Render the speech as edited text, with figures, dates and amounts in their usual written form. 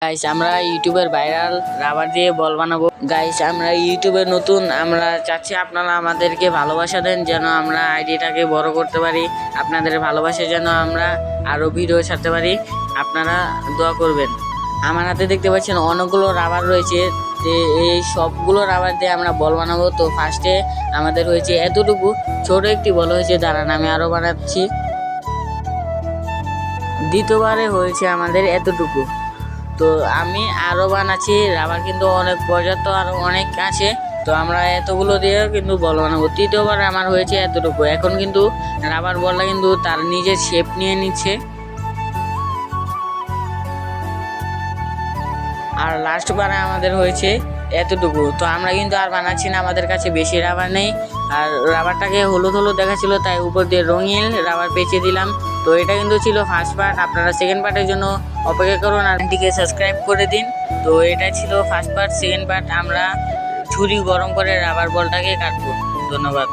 Guys আমরা ইউটিউবের viral rubber দিয়ে বল বানাবো। গাইস আমরা ইউটিউবে নতুন, আমরা চাচ্ছি আপনারা আমাদেরকে ভালোবাসা দেন যেন আমরা আইডিটাকে বড় করতে পারি। আপনাদের ভালোবাসা যেন আমরা আরো ভিডিও ছাড়তে পারি, আপনারা দোয়া করবেন। আমার হাতে দেখতে পাচ্ছেন অনেকগুলো রাবার রয়েছে, যে এই সবগুলো রাবার দিয়ে আমরা বল বানাবো। তো ফার্স্টে আমাদের হয়েছে এতটুকু ছোট একটি বল হয়েছে, দাঁড়ান আমি আরো বানাচ্ছি। দ্বিতীয়বারে হয়েছে আমাদের এতটুকু। তো আমি আরো বানাচ্ছি রাবার, কিন্তু অনেক পর্যাপ্ত আরো অনেক আছে। তো আমরা এতগুলো দিয়ে কিন্তু বল বানাবো। তৃতীয়বার আমার হয়েছে এতটুকু। এখন কিন্তু রাবার বলটা কিন্তু তার নিজের শেপ নিয়ে নিচ্ছে। আর লাস্ট বারে আমাদের হয়েছে এতটুকু। তো আমরা কিন্তু আর বানাচ্ছি না, আমাদের কাছে বেশি রাবার নেই। আর রাবারটাকে হলুদ হলুদ দেখাচ্ছিল, তাই উপর দিয়ে রঙিন রাবার পেঁচিয়ে দিলাম। তো এটা কিন্তু ছিল ফার্স্ট পার্ট, আপনারা সেকেন্ড পার্টের জন্য অপেক্ষা করুন আর চ্যানেলটিকে সাবস্ক্রাইব করে দিন। তো এটা ছিল ফার্স্ট পার্ট। সেকেন্ড পার্ট আমরা ছুরি গরম করে রাবার বলটাকে কাটবো। ধন্যবাদ।